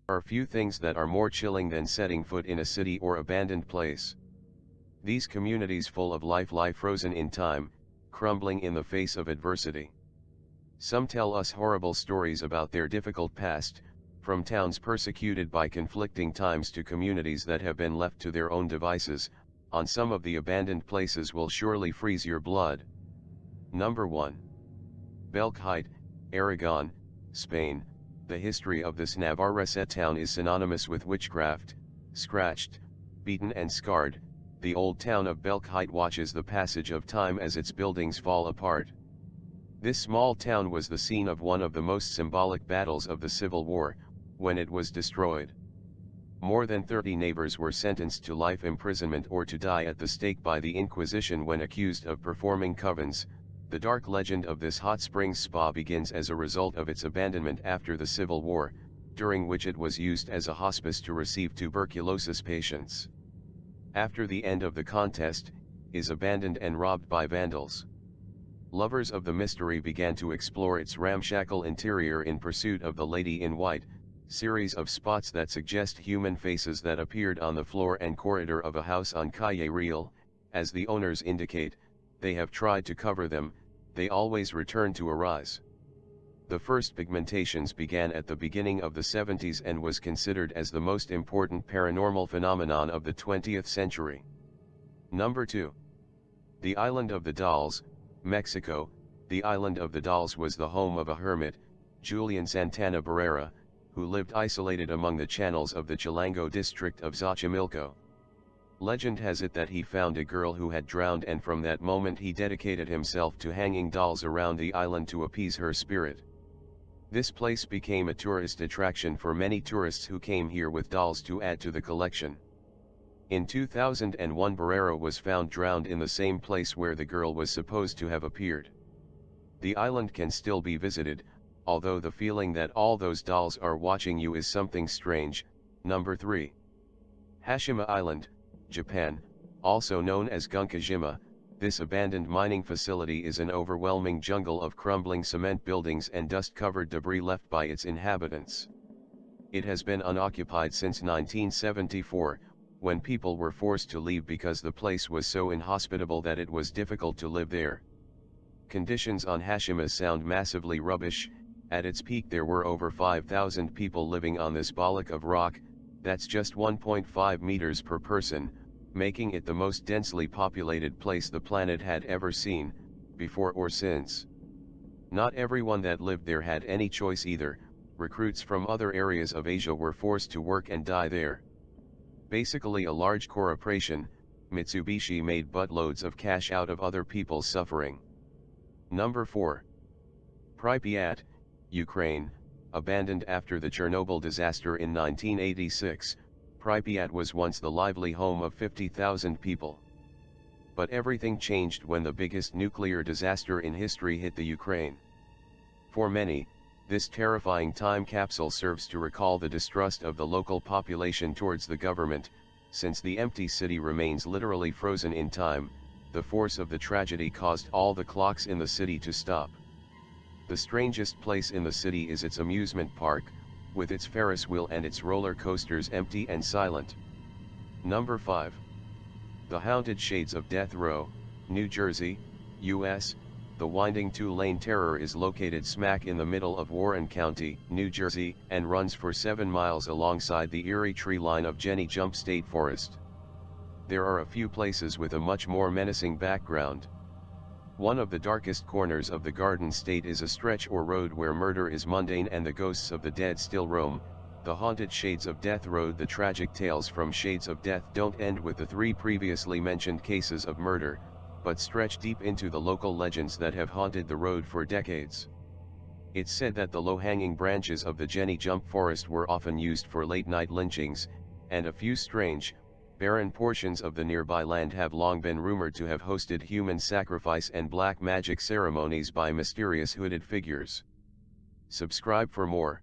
are few things that are more chilling than setting foot in a city or abandoned place. These communities full of life lie frozen in time, crumbling in the face of adversity. Some tell us horrible stories about their difficult past, from towns persecuted by conflicting times to communities that have been left to their own devices. On some of the abandoned places will surely freeze your blood. Number 1. Belchite, Aragón, Spain. The history of this Navarrese town is synonymous with witchcraft. Scratched, beaten and scarred, the old town of Belchite watches the passage of time as its buildings fall apart. This small town was the scene of one of the most symbolic battles of the Civil War, when it was destroyed. More than 30 neighbors were sentenced to life imprisonment or to die at the stake by the Inquisition when accused of performing covens. The dark legend of this hot springs spa begins as a result of its abandonment after the Civil War, during which it was used as a hospice to receive tuberculosis patients. After the end of the contest, is abandoned and robbed by vandals. Lovers of the mystery began to explore its ramshackle interior in pursuit of the Lady in White, series of spots that suggest human faces that appeared on the floor and corridor of a house on Calle Real. As the owners indicate, they have tried to cover them, they always return to arise. The first pigmentations began at the beginning of the 70s and was considered as the most important paranormal phenomenon of the 20th century. Number 2. The Island of the Dolls, Mexico. The Island of the Dolls was the home of a hermit, Julian Santana Barrera, who lived isolated among the channels of the Chilango district of Xochimilco. Legend has it that he found a girl who had drowned, and from that moment he dedicated himself to hanging dolls around the island to appease her spirit. This place became a tourist attraction for many tourists who came here with dolls to add to the collection. In 2001, Barrera was found drowned in the same place where the girl was supposed to have appeared. The island can still be visited, although the feeling that all those dolls are watching you is something strange. Number 3. Hashima Island, Japan, also known as Gunkajima. This abandoned mining facility is an overwhelming jungle of crumbling cement buildings and dust-covered debris left by its inhabitants. It has been unoccupied since 1974, when people were forced to leave because the place was so inhospitable that it was difficult to live there. Conditions on Hashima sound massively rubbish. At its peak there were over 5,000 people living on this bollock of rock. That's just 1.5 meters per person, making it the most densely populated place the planet had ever seen, before or since. Not everyone that lived there had any choice either. Recruits from other areas of Asia were forced to work and die there. Basically a large corporation, Mitsubishi made buttloads of cash out of other people's suffering. Number 4. Prípiat, Ukraine. Abandoned after the Chernobyl disaster in 1986, Prípiat was once the lively home of 50,000 people. But everything changed when the biggest nuclear disaster in history hit the Ukraine. For many, this terrifying time capsule serves to recall the distrust of the local population towards the government. Since the empty city remains literally frozen in time, the force of the tragedy caused all the clocks in the city to stop. The strangest place in the city is its amusement park, with its Ferris wheel and its roller coasters empty and silent. Number 5. The Haunted Shades of Death Row, New Jersey, U.S. The winding two-lane terror is located smack in the middle of Warren County, New Jersey, and runs for 7 miles alongside the eerie tree line of Jenny Jump State Forest. There are a few places with a much more menacing background. One of the darkest corners of the Garden State is a stretch or road where murder is mundane and the ghosts of the dead still roam. The Haunted Shades of Death Road. The tragic tales from Shades of Death don't end with the 3 previously mentioned cases of murder, but stretch deep into the local legends that have haunted the road for decades. It's said that the low-hanging branches of the Jenny Jump Forest were often used for late-night lynchings, and a few strange, barren portions of the nearby land have long been rumored to have hosted human sacrifice and black magic ceremonies by mysterious hooded figures. Subscribe for more.